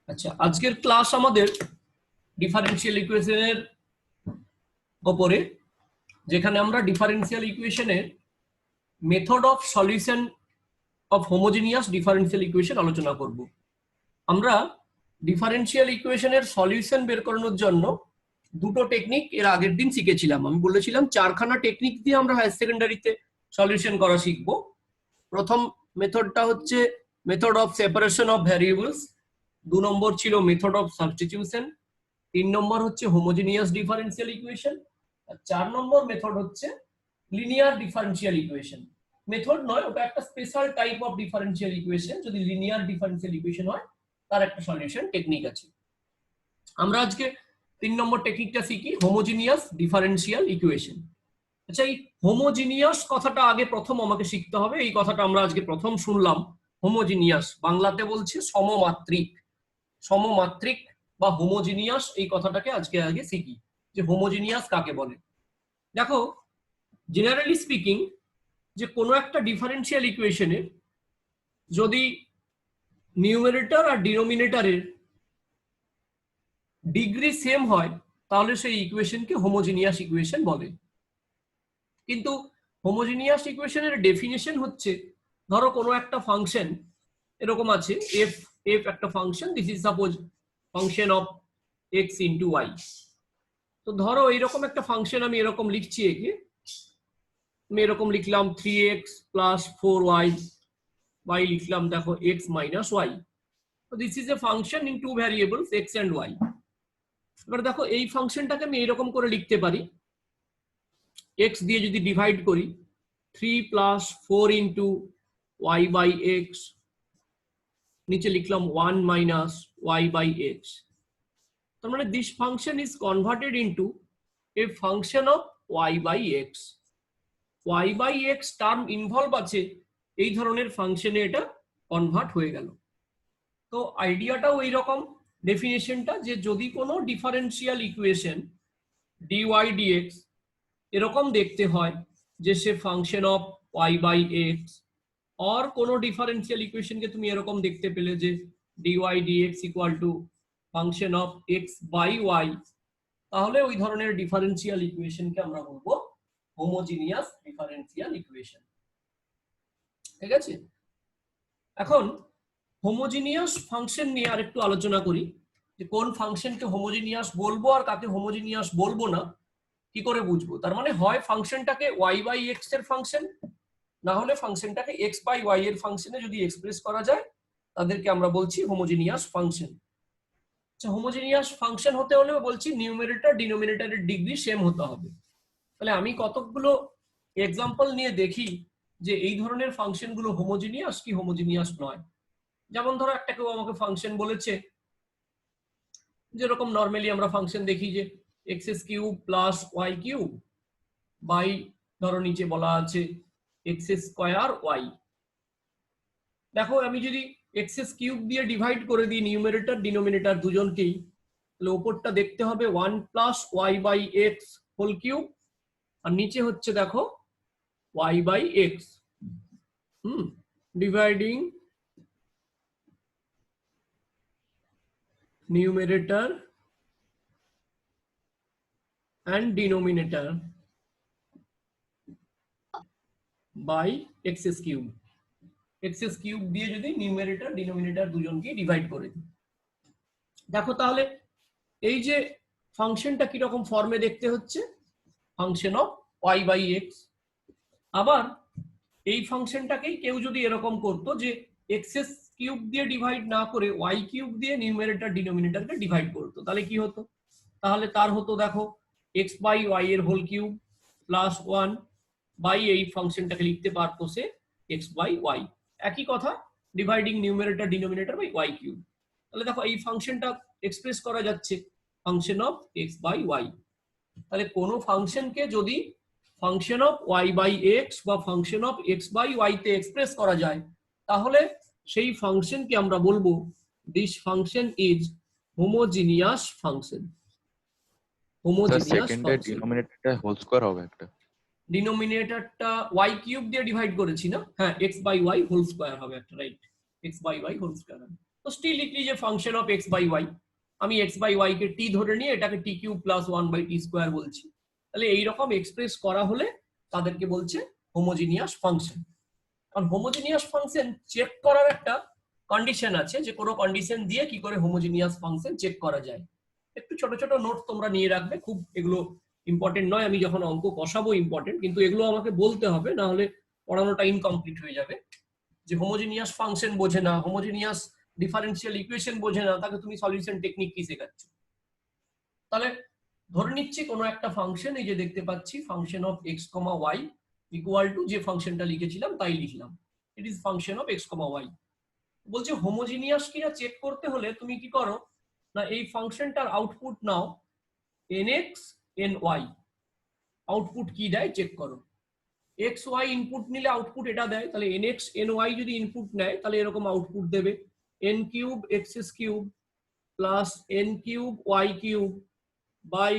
আচ্ছা, আজকের ক্লাস আমাদের ডিফারেনশিয়াল ইকুয়েশনের উপরে, যেখানে আমরা ডিফারেনশিয়াল ইকুয়েশনের method of solution of homogeneous differential equation আলোচনা করব। আমরা ডিফারেনশিয়াল ইকুয়েশনের সলিউশন বের করানোর জন্য দুটো টেকনিক এর আগের দিন শিখেছিলাম। আমি বলেছিলাম চারখানা টেকনিক দিয়ে আমরা হায়ার সেকেন্ডারিতে সলিউশন করা শিখব। প্রথম মেথডটা হচ্ছে method of separation of variables, 2 নম্বর ছিল মেথড অফ সাবস্টিটিউশন, 3 নম্বর হচ্ছে হোমোজিনিয়াস ডিফারেনশিয়াল ইকুয়েশন, আর 4 নম্বর মেথড হচ্ছে লিনিয়ার ডিফারেনশিয়াল ইকুয়েশন। মেথড নয়, ওটা একটা special type of differential equation. যদি লিনিয়ার ডিফারেনশিয়াল ইকুয়েশন হয় তার একটা সলিউশন টেকনিক আছে। আমরা আজকে 3 নম্বর টেকনিকটা শিখি, হোমোজিনিয়াস ডিফারেনশিয়াল ইকুয়েশন। আচ্ছা, এই হোমোজিনিয়াস কথাটা আগে প্রথম আমাকে শিখতে হবে। এই কথাটা আমরা আজকে প্রথম শুনলাম। হোমোজিনিয়াস বাংলাতে বলছে সমমাত্রিক। সমমাত্রিক বা হোমোজিনিয়াস, এই কথাটাকে আজকে আগে শিখি যে হোমোজিনিয়াস কাকে বলে। দেখো, জেনারেলি স্পিকিং, যে কোনো একটা ডিফারেনশিয়াল ইকুয়েশনে যদি নিউমেরেটর আর ডিনোমিনেটরের ডিগ্রি সেম হয় তাহলে সেই ইকুয়েশনকে হোমোজিনিয়াস ইকুয়েশন বলে। কিন্তু হোমোজিনিয়াস ইকুয়েশনের ডেফিনেশন হচ্ছে, ধরো কোনো একটা ফাংশন এরকম আছে, এফ এফ একটা function, this is suppose function of X into Y. তো ধরো এইরকম একটা ফাংশন আমি এরকম লিখছি, একে আমি এরকম লিখলাম 3x প্লাস 4y, y লিখলাম দেখো x মাইনাস ওয়াই। তো this is a function in two variables x and y। এবার দেখো এই ফাংশনটাকে আমি এরকম করে লিখতে পারি, x দিয়ে যদি ডিভাইড করি 3 plus 4 into Y by X, নিচে লিখলাম 1 মাইনাস ওয়াই বাই এক্স। তার মানে this function is converted into a function of Y by X. Y by X term involve আছে, এই ধরনের ফাংশনে এটা কনভার্ট হয়ে গেল। তো আইডিয়াটাও এইরকম, ডেফিনেশনটা, যে যদি কোনো ডিফারেন্সিয়াল ইকুয়েশন ডিওয়াই ডিএক্স এরকম দেখতে হয় যে সে function of Y by x, আর কোনো ডিফারেন্সিয়াল ইকুয়েশনকে তুমি এরকম দেখতে পেলে যে dy dx equal to function of x by y, তাহলে ওই ধরনের ডিফারেন্সিয়াল ইকুয়েশনকে আমরা বলবো হোমোজিনিয়াস ডিফারেন্সিয়াল ইকুয়েশন। ঠিক আছে, এখন হোমোজিনিয়াস ফাংশন নিয়ে আরেকটু আলোচনা করি, যে কোন ফাংশনকে হোমোজিনিয়াস বলবো আর কাকে হোমোজিনিয়াস বলবো না কি করে বুঝবো। তার মানে হয় ফাংশনটাকে ওয়াই বাই এক্স এর ফাংশন, না হলে ফাংশনটাকে এক্স বাই ওয়াই এর ফাংশনে যদি এক্সপ্রেস করা যায় তাদেরকে আমরা বলছি হোমোজিনিয়াস ফাংশন। আচ্ছা, হোমোজিনিয়াস ফাংশন হতে হলে বলছি নিউমেরেটর ডিনোমিনেটরের ডিগ্রি সেম হতে হবে। তাহলে আমি কতগুলো এক্সাম্পল নিয়ে দেখি যে এই ধরনের ফাংশনগুলো হোমোজিনিয়াস কি হোমোজিনিয়াস নয়। যেমন ধরো একটা কেউ আমাকে ফাংশন বলেছে, যেরকম নর্মালি আমরা ফাংশন দেখি যে X cube plus Y cube by, ধরো নিচে বলা আছে এক্স স্কোয়ার ওয়াই। দেখো আমি যদি এক্স কিউব দিয়ে ডিভাইড করে দিই নিউমেরেটর ডিনোমিনেটর দুজনকেই, তাহলে ওপরটা দেখতে হবে 1 plus y by x whole cube, আর নিচে হচ্ছে দেখো y by x. Dividing numerator and denominator by x cube। x cube দিয়ে যদি নিউমেরেটর ডিনোমিনেটর দুজনকে ডিভাইড করে দিই, দেখো তাহলে এই যে ফাংশনটা কি রকম ফর্মে দেখতে হচ্ছে, function of y by x। আবার এই ফাংশনটাকেই কেউ যদি এরকম করতো যে x কিউব দিয়ে ডিভাইড না করে y কিউব দিয়ে নিউমেরেটর ডিনোমিনেটরকে ডিভাইড করতো, তাহলে কি হতো, তাহলে তার হতো দেখো x বাই ওয়াই এর হোল কিউব প্লাস 1 বাই, এই ফাংশনটাকে লিখতে পারতো সে x বাই ওয়াই। একই কথা, dividing numerator denominator by y cube. তাহলে দেখো এই ফাংশনটা এক্সপ্রেস করা যাচ্ছে function of x by y. তাহলে কোনো ফাংশনকে যদি function of Y by x বা function of x by y তে এক্সপ্রেস করা যায়, তাহলে সেই ফাংশনকে আমরা বলবো this function is homogeneous function. Homogeneous function. ডিনোমিনেটরটা হোল স্কয়ার হবে একটা, ডিনোমিনেটরটা ওয়াই কিউব দিয়ে ডিভাইড করেছি না, হ্যাঁ x by y whole square হবে একটা, right, x by y whole square হবে। তো স্টিল লিখলি যে function of x by y, আমি এক্স বাই ওয়াই কে টি ধরে নিয়ে এটাকে টি কিউব প্লাস 1/t² বলছি। তাহলে এইরকম এক্সপ্রেস করা হলে তাদেরকে বলছে হোমোজিনিয়াস ফাংশন। কারণ হোমোজিনিয়াস ফাংশন চেক করার একটা কন্ডিশন আছে, যে কোনো কন্ডিশন দিয়ে কি করে হোমোজিনিয়াস ফাংশন চেক করা যায়। একটু ছোট ছোট নোট তোমরা নিয়ে রাখবে, খুব এগুলো ইম্পর্টেন্ট নয়, আমি যখন অঙ্ক কষাবো ইম্পর্টেন্ট, কিন্তু এগুলো আমাকে বলতে হবে, না হলে পড়ানোটা ইনকমপ্লিট হয়ে যাবে। যে হোমোজিনিয়াস ফাংশন বোঝে না, হোমোজিনিয়াস ডিফারেন্সিয়াল ইকুয়েশন বোঝে না, তাকে তুমি সলিউশন টেকনিক কি শেখাচ্ছ? তাহলে ধরে নিচ্ছি কোনো একটা ফাংশন, এই যে দেখতে পাচ্ছি function of x comma y equal to যে ফাংশনটা লিখেছিলাম তাই লিখলাম, it is function of x comma y. বলছে হোমোজিনিয়াস কিনা চেক করতে হলে তুমি কি করো না, এই ফাংশনটার আউটপুট নাও nx ny, আউটপুট কি দেয় চেক করো। এক্স ওয়াই ইনপুট নিলে আউটপুট এটা দেয়, তাহলে nx ny যদি ইনপুট নেয় তাহলে এরকম আউটপুট দেবে n cube x cube plus n cube y cube by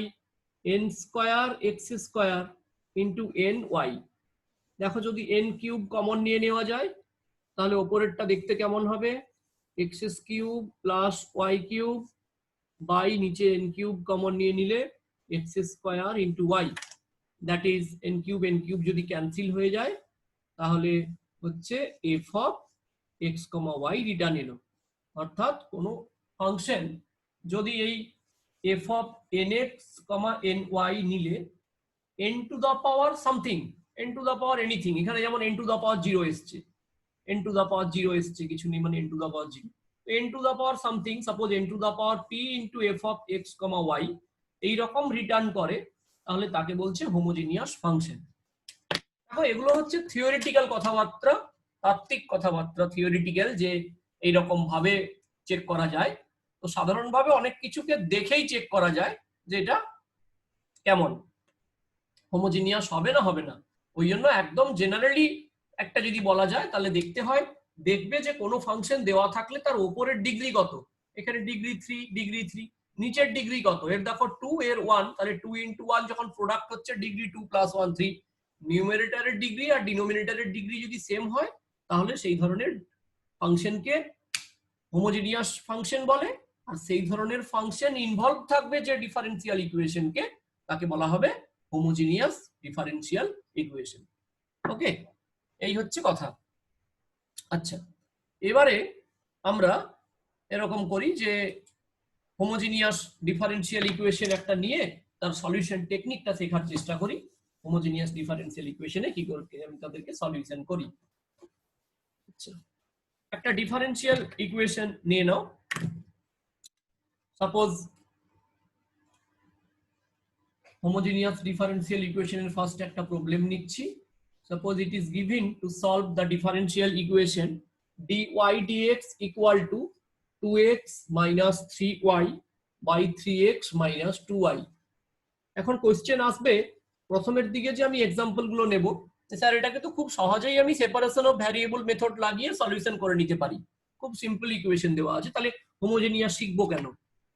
n square x square into n y. দেখো যদি n কিউব কমন নিয়ে নেওয়া যায় তাহলে ওপরেরটা দেখতে কেমন হবে, x cube plus Y cube by নিচে n কিউব কমন নিয়ে নিলে x square into y, that is n cube যদি ক্যান্সেল হয়ে যায় তাহলে হচ্ছে f of x comma y return এলো। অর্থাৎ কোনো ফাংশন যদি এই f of nx comma ny নিলে n to the power something, n to the power anything, এখানে যেমন n টু দা পাওয়ার 0 এসছে, n টু দা পাওয়ার 0 এসছে, কিছু নেই মানে n to the power 0, n to the power something, suppose n to the power p into f of x comma y এই রকম return করে, তাহলে তাকে বলছে হোমোজিনিয়াস ফাংশন। দেখো এগুলো হচ্ছে থিওরিটিক্যাল কথাবার্তা, তাত্ত্বিক কথাবার্তা, থিওরিটিক্যাল যে এইরকম ভাবে চেক করা যায়। তো সাধারণভাবে অনেক কিছুকে দেখেই চেক করা যায় যে এটা কেমন হোমোজিনিয়াস হবে না হবে না। ওই জন্য একদম জেনারেলি একটা যদি বলা যায় তাহলে দেখতে হয়, দেখবে যে কোনো ফাংশন দেওয়া থাকলে তার উপরের ডিগ্রি কত, এখানে ডিগ্রি 3 ডিগ্রি 3, নিচের ডিগ্রি কত, এর দেখো 2 এর 1, তাহলে 2 ইনটু 1 যখন প্রোডাক্ট হচ্ছে ডিগ্রি 2 প্লাস 1 3, নিউমারেটরের ডিগ্রি আর ডিনোমিনেটরের ডিগ্রি যদি সেম হয় তাহলে সেই ধরনের ফাংশনকে হোমোজিনিয়াস ফাংশন বলে। আর সেই ধরনের ফাংশন ইনভলভ থাকবে যে ডিফারেন্সিয়াল ইকুয়েশনকে, তাকে বলা হবে হোমোজিনিয়াস ডিফারেন্সিয়াল ইকুয়েশন। ওকে, এই হচ্ছে কথা। আচ্ছা, এবারে আমরা এরকম করি যে হোমোজিনিয়াস ডিফারেন্সিয়াল ইকুয়েশন একটা নিয়ে তার সলিউশন টেকনিকটা শেখার চেষ্টা করি। হোমোজিনিয়াস ডিফারেন্সিয়াল ইকুয়েশনে কি করে আমি তাদেরকে সলিউশন করি। আচ্ছা, একটা ডিফারেন্সিয়াল ইকুয়েশন নিয়ে নাও, সাপোজ হোমোজিনিয়াস ডিফারেন্সিয়াল ইকুয়েশনের ফার্স্ট একটা প্রবলেম নিচ্ছি। Suppose it is given to solve the differential equation dy dx equal to 2x minus 3y by 3x minus 2y। এখন কোশ্চেন আসবে প্রথমের দিকে যে আমি এক্সাম্পল গুলো নেব, স্যার এটাকে তো খুব সহজেই আমি সেপারেশন অফ ভ্যারিয়েবল মেথড লাগিয়ে সলিউশন করে নিতে পারি, খুব সিম্পল ইকুয়েশন দেওয়া আছে, তাহলে হোমোজিনিয়াস শিখবো কেন?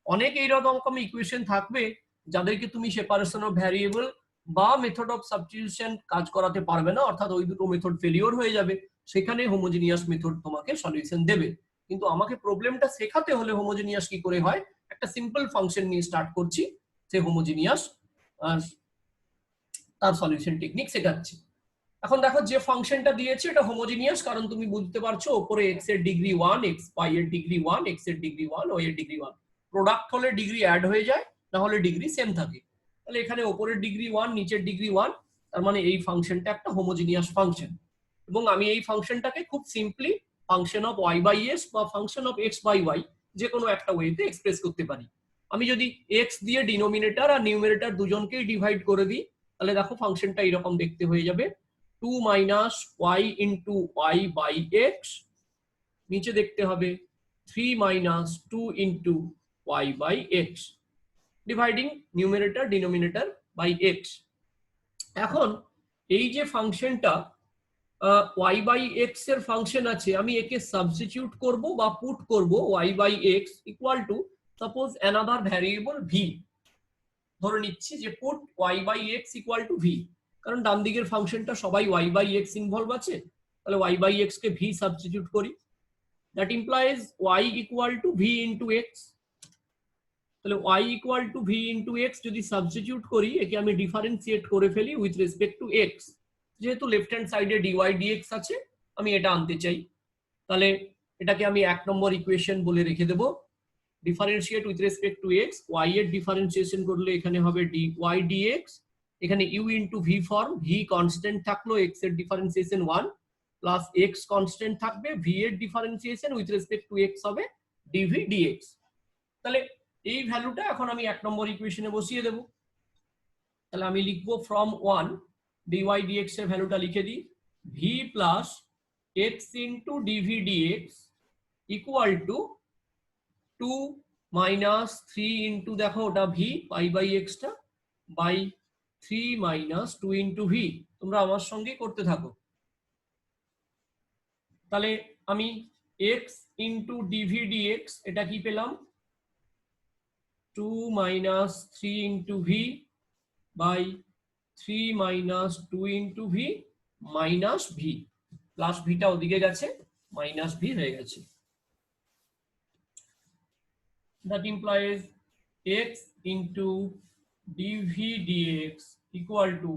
অনেক এইরকম ইকুয়েশন থাকবে যাদেরকে তুমি সেপারেশন অফ ভ্যারিয়েবল বা মেথড অফ সাবস্টিটিউশন কাজ করাতে পারবে না, অর্থাৎ ওই দুটো মেথড ফেলিওর হয়ে যাবে, সেখানে হোমোজিনিয়াস মেথড তোমাকে সলিউশন দেবে। কিন্তু আমাকে প্রবলেমটা শেখাতে হলে হোমোজিনিয়াস কি করে হয়, একটা সিম্পল ফাংশন নিয়ে স্টার্ট করছি, সে হোমোজিনিয়াস তার সলিউশন টেকনিক শেখাচ্ছি। এখন দেখো যে ফাংশনটা দিয়েছে এটা হোমোজিনিয়াস, কারণ তুমি বুঝতে পারছো উপরে x এর ডিগ্রি 1, x y এর ডিগ্রি 1, x এর ডিগ্রি 1, y এর ডিগ্রি 1, প্রোডাক্ট হলে ডিগ্রি অ্যাড হয়ে যায়, না হলে ডিগ্রি সেম থাকে। তাহলে এখানে উপরের ডিগ্রি 1, নিচের ডিগ্রি 1, তার মানে এই ফাংশনটা একটা হোমোজিনিয়াস ফাংশন। এবং আমি এই ফাংশনটাকে খুব simply function of y by s বা function of x by y যে কোনো একটা ওয়েতে এক্সপ্রেস করতে পারি। আমি যদি x দিয়ে ডিনোমিনেটর আর নিউমারেটর দুজনকেই ডিভাইড করে দিই তাহলে দেখো ফাংশনটা এরকম দেখতে হয়ে যাবে 2 minus y into y by x, নিচে দেখতে হবে 3 minus 2 into y by x, dividing numerator denominator by x। এখন এই যে ফাংশনটা y বাই x এর ফাংশন আছে, আমি একে সাবস্টিটিউট করব বা পুট করব y by x equal to suppose another variable v। ধরে নিচ্ছি যে put y by x equal to v, কারণ ডান দিকের ফাংশনটা সবাই y বাই x ইনভলভ আছে, তাহলে y বাই x কে v সাবস্টিটিউট করি। That implies y equal to v into x. তাহলে y equal to v into x যদি সাবস্টিটিউট করি, একে আমি ডিফারেন্সিয়েট করে ফেলি উইথ রেসপেক্ট টু এক্স। যেহেতু লেফট হ্যান্ড সাইডে dy dx আছে, আমি এটা আনতে চাই, তাহলে এটাকে আমি 1 নম্বর ইকুয়েশন বলে রেখে দেব। Differentiate with respect to x, y এর ডিফারেন্সিয়েশন করলে এখানে হবে dy dx, এখানে u into v form, v constant থাকলো, x এর ডিফারেন্সিয়েশন 1 প্লাস x কনস্ট্যান্ট থাকবে, v এর differentiation with respect to x হবে dv dx। তাহলে এই ভ্যালুটা এখন আমি 1 নম্বর ইকুয়েশনে বসিয়ে দেব। তাহলে আমি লিখবো ফ্রম 1 dy dx এর ভ্যালুটা লিখে দিই, v plus x into dv dx equal two 2 minus 3 into, দেখো ওটা v পাই বাই x টা, বাই 3 মাইনাস 2 ইন্টু v। তোমরা আমার সঙ্গে করতে থাকো। তাহলে আমি x ইন্টু dv dx এটা কি পেলাম, 2 minus 3 into v by 3 minus 2 into v minus v, plus ভিটা ওদিকে গেছে, মাইনাস v হয়ে গেছে। That implies x into dv dx equal to,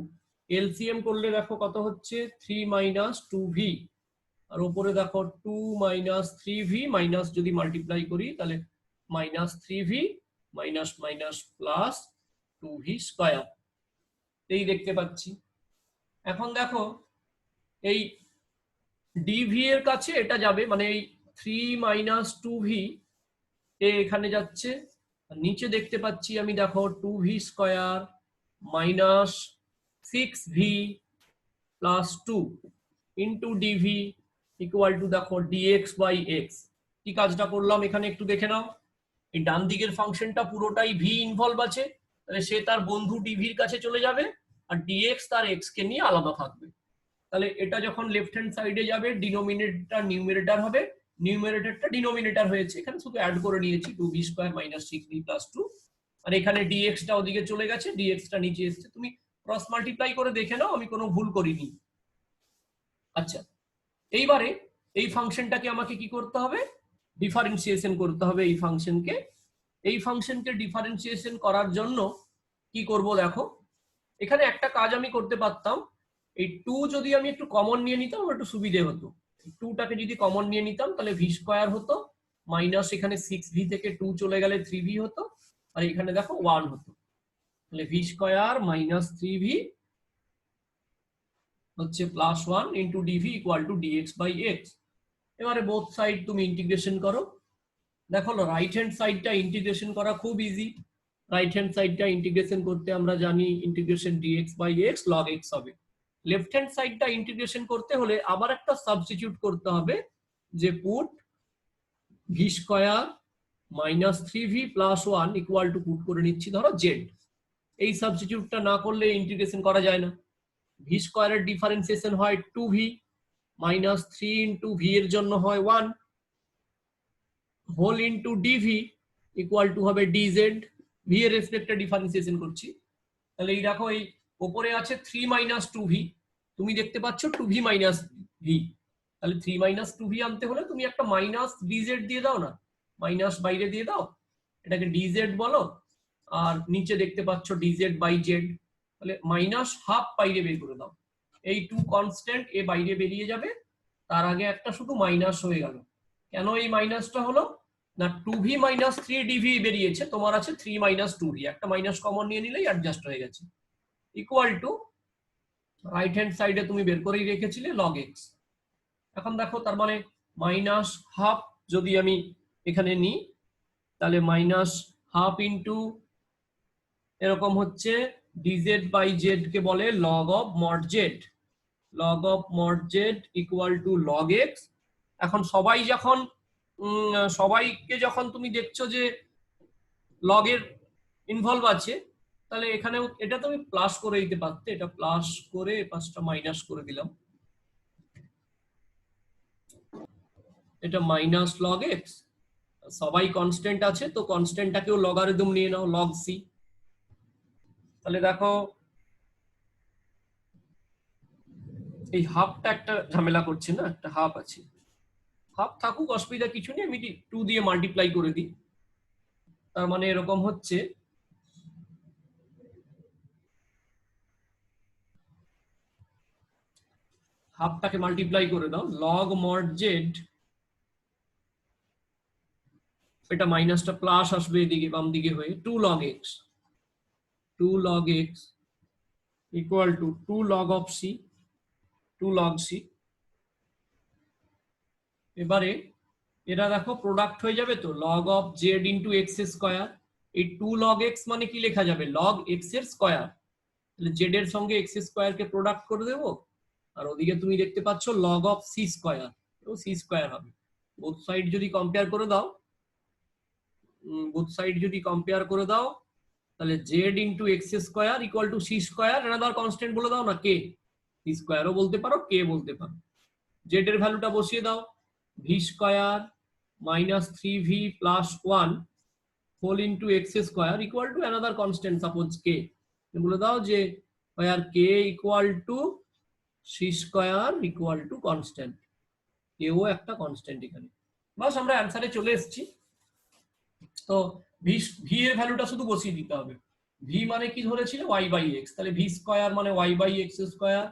LCM করলে দেখো কত হচ্ছে, 3 মাইনাস 2v, আর উপরে দেখো 2 মাইনাস 3v, মাইনাস যদি মাল্টিপ্লাই করি তাহলে minus 3v minus minus plus 2v square, এই দেখতে পাচ্ছি। এখন দেখো এই dv এর কাছে এটা যাবে, মানে এই 3 মাইনাস 2v এখানে যাচ্ছে, নিচে দেখতে পাচ্ছি আমি দেখো 2v square minus 6v plus 2 into dv equal two দেখো dx বাই x। কি কাজটা করলাম এখানে একটু দেখে নাও, এই ডান দিকের ফাংশনটা পুরোটাই v ইনভলভ আছে, তাহলে সে তার বন্ধু dv এর কাছে চলে যাবে, আর dx তার x কে নিয়ে আলাদা থাকবে। তাহলে এটা যখন লেফট হ্যান্ড সাইডে যাবে, ডিনোমিনেটর নিউমারেটর হবে, নিউমারেটরটা ডিনোমিনেটর হয়েছে, এখানে শুধু অ্যাড করে নিয়েছি 2v square minus 6v plus 2, আর এখানে dx টা ওদিকে চলে গেছে, dx টা নিচে এসেছে। তুমি ক্রস মাল্টিপ্লাই করে দেখে নাও আমি কোনো ভুল করিনি। আচ্ছা, এইবারে এই ফাংশনটাকে আমাকে কি করতে হবে, ডিফারেন্সিয়েশন করতে হবে এই ফাংশনকে। এই ফাংশনকে ডিফারেন্সিয়েশন করার জন্য কি করব দেখো, এখানে একটা কাজ আমি করতে পারতাম, এই 2 যদি আমি একটু কমন নিয়ে নিতাম একটু সুবিধে হতো। 2টাকে যদি কমন নিয়ে নিতাম তাহলে v স্কয়ার হতো, মাইনাস এখানে 6v থেকে 2 চলে গেলে 3v হতো, আর এখানে দেখো 1 হতো, তাহলে v স্কয়ার মাইনাস 3v হচ্ছে plus 1 into dv equal to dx by x। এবারে বোথ সাইড তুমি ইন্টিগ্রেশন করো, দেখো রাইট হ্যান্ড সাইডটা ইন্টিগ্রেশন করা খুব ইজি। রাইট হ্যান্ড সাইডটা ইন্টিগ্রেশন করতে আমরা জানি integration dx by x log x হবে। লেফট হ্যান্ড সাইডটা ইন্টিগ্রেশন করতে হলে আবার একটা সাবস্টিটিউট করতে হবে, যে put v square minus 3v plus 1 equal to, put করে নিচ্ছি ধরো z। এই সাবস্টিটিউটটা না করলে ইন্টিগ্রেশন করা যায় না। v স্কয়ারের ডিফারেন্সিয়েশন হয় 2v, মাইনাস 3 ইন্টু v এর জন্য হয় 1, whole into dv equal to হবে dz, v এর রেসপেক্টে ডিফারেন্সিয়েশন করছি। তাহলে এই দেখো এই উপরে আছে 3 মাইনাস 2v, তুমি দেখতে পাচ্ছ 2v মাইনাস v, তাহলে 3 মাইনাস 2v আনতে হলে তুমি একটা মাইনাস dz দিয়ে দাও না, মাইনাস বাইরে দিয়ে দাও, এটাকে dz বলো, আর নিচে দেখতে পাচ্ছ dz বাই z, তাহলে মাইনাস হাফ বাইরে বের করে দাও। এই 2 কনস্ট্যান্ট এ বাইরে বেরিয়ে যাবে, তার আগে একটা শুধু মাইনাস হয়ে গেল। কেন এই মাইনাসটা হলো না, 2v মাইনাস 3dv বেরিয়েছে, তোমার আছে 3 মাইনাস 2v, একটা মাইনাস কমন নিয়ে নিলেই অ্যাডজাস্ট হয়ে গেছে, ইকুয়াল টু রাইট হ্যান্ড সাইডে তুমি বের করেই রেখেছিলে log x। এখন দেখো তার মানে মাইনাস হাফ যদি আমি এখানে নিই, তাহলে মাইনাস হাফ ইন্টু এরকম হচ্ছে dz বাই z কে বলে log of mod z, log of mod z equal to log x। এখন সবাইকে যখন তুমি দেখছো যে log এর ইনভলভ আছে, তাহলে এখানেও এটা তুমি প্লাস করে দিতে পারতে, এটা প্লাস করে পাঁচটা মাইনাস করে দিলাম, এটা মাইনাস log x, সবাই কনস্ট্যান্ট আছে তো কনস্ট্যান্টটাকেও লগারিদম নিয়ে নাও log c। তাহলে দেখো এই হাফটা একটা ঝামেলা করছে না, একটা হাফ আছে, হাফ থাকুক, অসুবিধা কিছু নেই, আমি 2 দিয়ে মাল্টিপ্লাই করে দিই। তার মানে এরকম হচ্ছে হাফটাকে মাল্টিপ্লাই করে দাও, লগ মড জেড, এটা মাইনাসটা প্লাস আসবে এদিকে বাম দিকে হয়ে 2 log x, 2 log x equal two 2 log of c, 2 log c। এবারে এটা দেখো প্রোডাক্ট হয়ে যাবে তো, log of z into x square. এই 2 log x মানে কি লেখা যাবে, log x এর স্কোয়ার, তাহলে z এর সঙ্গে x স্কোয়ার কে প্রোডাক্ট করে দেবো, আর ওদিকে তুমি দেখতে পাচ্ছ log of c স্কোয়ার, তো c স্কোয়ার হবে। বোথ সাইড যদি কম্পেয়ার করে দাও, তাহলে z into x square equal to c square, another constant বলে দাও না, k, c স্কোয়ারও বলতে পারো, k বলতে পারো। z এর ভ্যালুটা বসিয়ে দাও, v square minus 3v plus 1 whole into x square equal to another constant, suppose k, বলে দাও যে আর k equal to c square equal to constant, কেও একটা কনস্ট্যান্ট এখানে। বাস আমরা অ্যান্সারে চলে এসেছি। তো ভি এর ভ্যালুটা শুধু বসিয়ে দিতে হবে। ভি মানে কি ধরেছিল, y বাই এক্স, তাহলে ভি স্কোয়ার মানে y by x square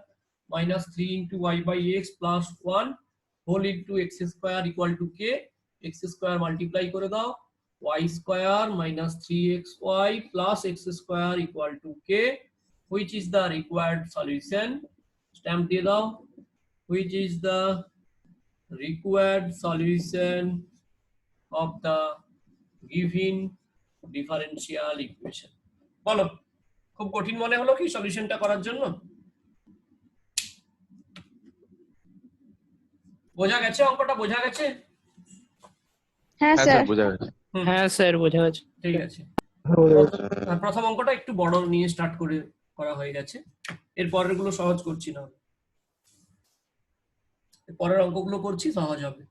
minus 3 into y by x plus 1 whole into x square equal to k, x square multiply করে দাও, y square minus 3xy plus x square equal to k, which is the required solution, stamp দিয়ে দাও, which is the required solution of the given differential equation। বলো, খুব কঠিন মনে হলো কি সলিউশনটা করার জন্য? বোঝা গেছে, অঙ্কটা বোঝা গেছে? হ্যাঁ হ্যাঁ স্যার। স্যার বোঝা গেছে। হ্যাঁ স্যার বোঝা গেছে। ঠিক আছে, প্রথম অঙ্কটা একটু বড় নিয়ে স্টার্ট করা হয়ে গেছে, এর পরের গুলো সহজ করছি না, পরের অঙ্কগুলো করছি, সহজ হবে।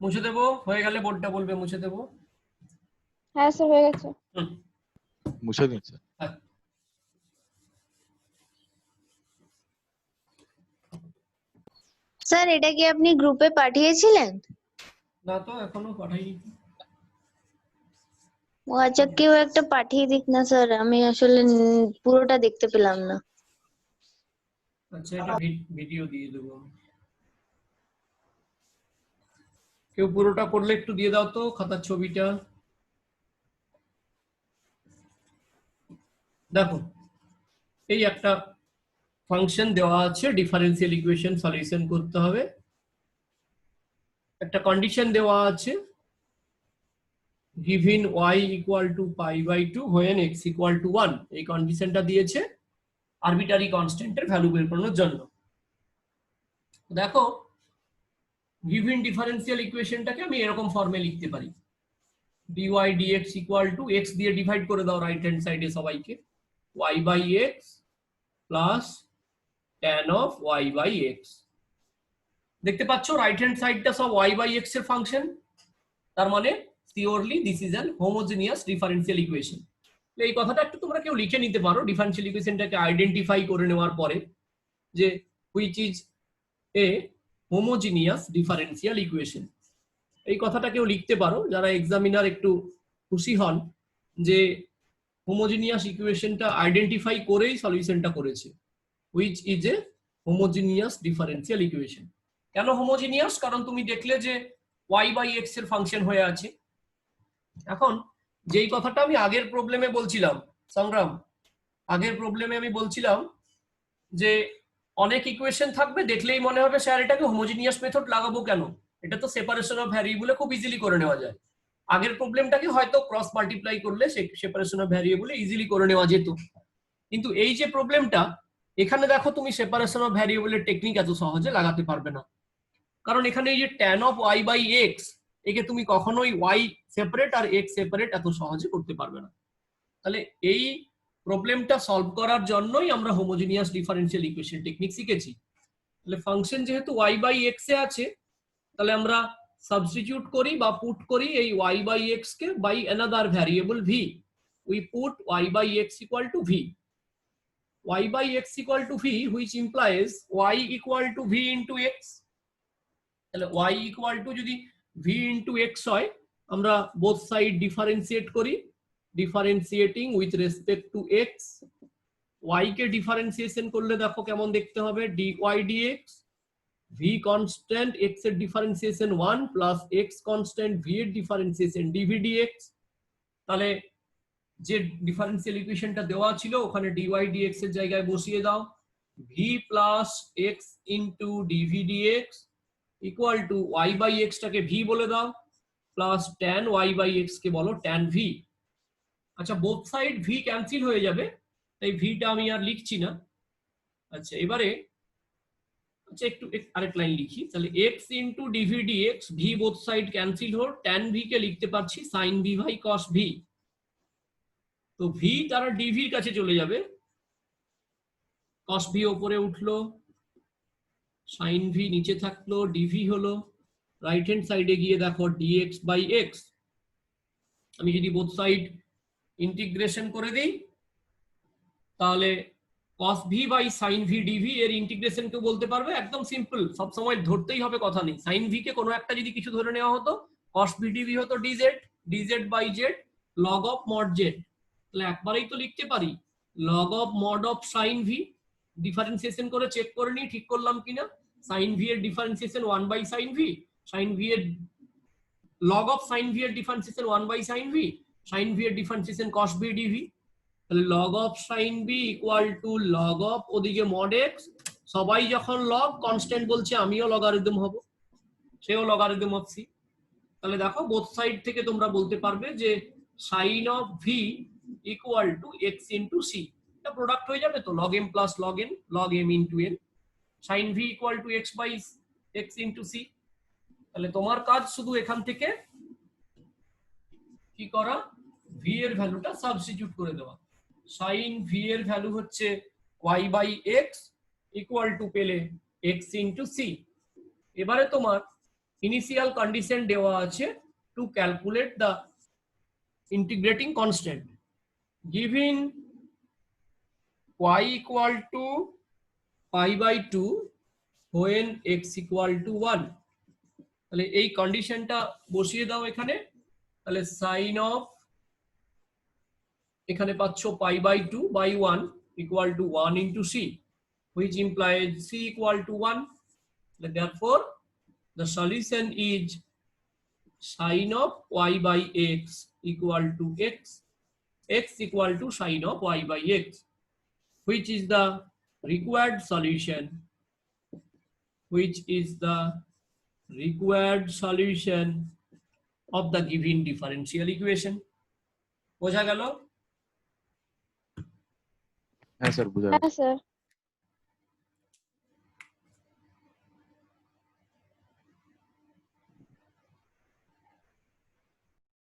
মুছে দেবো, হয়ে গেলে বোর্ডটা বলবে মুছে দেবো। হ্যাঁ স্যার হয়ে গেছে। মুছে দিন স্যার। হ্যাঁ। স্যার এটা কি আপনি গ্রুপে পাঠিয়েছিলেন? না তো এখনো পাঠাইনি। ও আচ্ছা, কেউ একটা পাঠিয়ে দিক না স্যার, আমি আসলে পুরোটা দেখতে পেলাম না। আচ্ছা, এটা ভিডিও দিয়ে দেবো। কেউ পুরোটা করলে একটু দিয়ে দাও তো খাতার ছবিটা। দেখো, এই একটা ফাংশন দেওয়া আছে, ডিফারেন্সিয়াল ইকুয়েশন সলিউশন করতে হবে, একটা কন্ডিশন দেওয়া আছে, given y equal to pi by 2 when x equal to 1, এই কন্ডিশনটা দিয়েছে আরবিটারি কনস্ট্যান্টের ভ্যালু বের করানোর জন্য। দেখো, given ডিফারেন্সিয়াল ইকুয়েশনটাকে আমি এরকম ফর্মে লিখতে পারি, dy dx equal to x দিয়ে ডিভাইড করে দাও রাইট হ্যান্ড সাইডে সবাইকে, y by x plus tan of y by x। দেখতে পাচ্ছ রাইট হ্যান্ড সাইডটা সব y by x এর ফাংশন, তার মানে surely this is an homogeneous differential equation. এই কথাটা একটু তোমরা কেউ লিখে নিতে পারো ডিফারেন্সিয়াল ইকুয়েশনটাকে আইডেন্টিফাই করে নেওয়ার পরে, যে which is a homogeneous differential equation, এই কথাটা কেউ লিখতে পারো যারা এক্সামিনার একটু খুশি হন যে হোমোজেনিয়াস ইকুয়েশনটা আইডেন্টিফাই করেই সলিউশনটা করেছে, which is a homogeneous differential equation. কেন হোমোজেনিয়াস? কারণ তুমি দেখলে যে y বাই x এর ফাংশন হয়ে আছে। এখন যেই কথাটা আমি আগের প্রবলেমে বলছিলাম, সংগ্রাম, আগের প্রবলেমে আমি বলছিলাম যে অনেক ইকুয়েশন থাকবে, দেখলেই মনে হবে স্যার এটাকে হোমোজেনিয়াস মেথড লাগাবো কেন, এটা তো সেপারেশন অফ ভ্যারিয়েবলে খুব ইজিলি করে নেওয়া যায়। আগের প্রবলেমটাকে হয়তো ক্রস মাল্টিপ্লাই করলে সেপারেশন অফ ভ্যারিয়েবলে ইজিলি করে নেওয়া যেত, কিন্তু এই যে প্রবলেমটা, এখানে দেখো তুমি সেপারেশন অফ ভ্যারিয়েবলের টেকনিক এত সহজে লাগাতে পারবে না, কারণ এখানে এই যে tan of y by x, একে তুমি কখনোই y সেপারেট আর x সেপারেট এত সহজে করতে পারবে না। তাহলে এই প্রবলেমটা সলভ করার জন্যই আমরা হোমোজিনিয়াস ডিফারেন্সিয়াল ইকুয়েশন টেকনিক শিখেছি। তাহলে ফাংশন যেহেতু y বাই x এ আছে, তাহলে আমরা সাবস্টিটিউট করি বা পুট করি এই y বাই x কে by another variable v। We put y by x equal to v, y by x equal to v, which implies y equal to v into x। তাহলে y equal to যদি v into x হয়, আমরা both side differentiate করি, differentiating with respect to x। y K differentiation করলে দেখো কেমন দেখতে হবে, dy dx, v constant, x এর differentiation 1 plus x constant, v এর differentiation dv dx। তাহলে যে ডিফারেন্সিয়াল ইকুয়েশনটা দেওয়া ছিল ওখানে dy dx এর জায়গায় বসিয়ে দাও, v plus x into dv dx equal to y by x টাকে v বলে দাও, plus tan y by x কে বলো tan v। আচ্ছা, বোথ সাইড v ক্যান্সেল হয়ে যাবে, তাই v টা আমি আর লিখছি না। আচ্ছা, এবারে আচ্ছা একটু আরেক লাইন লিখি, তাহলে x into dv dx, v both side cancel হল, tan v কে লিখতে পারছি sin v by cos v। তো v তারা dv এর কাছে চলে যাবে, cos v উপরে উঠলো, sin v নিচে থাকলো, dv হলো, রাইট হ্যান্ড সাইডে গিয়ে দেখো dx বাই x। আমি যদি বোথ সাইড ইন্টিগ্রেশন করে দিই, তাহলে cos v by sin v dv এর ইন্টিগ্রেশন কেউ বলতে পারবে? একদম সিম্পল, সব সময় ধরতেই হবে, কথা নেই। sin v কে কোনো একটা যদি কিছু ধরে নেওয়া হতো, cos v dv হতো dz, dz by z log of mod z। তাহলে একবারেই তো লিখতে পারি log of mod of sin v, differentiation করে চেক করে নি ঠিক করলাম কিনা। sin v এর differentiation 1 by sin v, sin v এর log of sin v এর differentiation 1 by sin v, sin v এর ডিফারেন্সিয়েশন cos v dv। তাহলে log of sin v equal to log of ওদিকে mod x, সবাই যখন log constant বলছে আমিও logarithm হব, সেও লগারিদম অফ c। তাহলে দেখো বোথ সাইড থেকে তোমরা বলতে পারবে যে sin of v equal to x into c, এটা প্রোডাক্ট হয়ে যাবে তো, log m plus log n, log m into n, sin v equal to x by x into c। তাহলে তোমার কাজ শুধু এখান থেকে কি করা, v এর ভ্যালুটা সাবস্টিটিউট করে দেওয়া। sin v এর ভ্যালু হচ্ছে y by x equal to পেলে x ইন্টু c। এবারে তোমার ইনিশিয়াল কন্ডিশন দেওয়া আছে to calculate the integrating constant, giving y equal to pi by 2 when x equal to 1। তাহলে এই কন্ডিশনটা বসিয়ে দাও এখানে, তাহলে sin of এখানে পাচ্ছ pi by 2 by 1 equal to 1 into c, which implies c equal to 1। Therefore the solution is sin of y by x equal to x, x equal to sin of y by x, which is the required solution, which is the required solution of the given differential equation। বোঝা গেল? হ্যাঁ sir, বুঝা হ্যাঁ sir.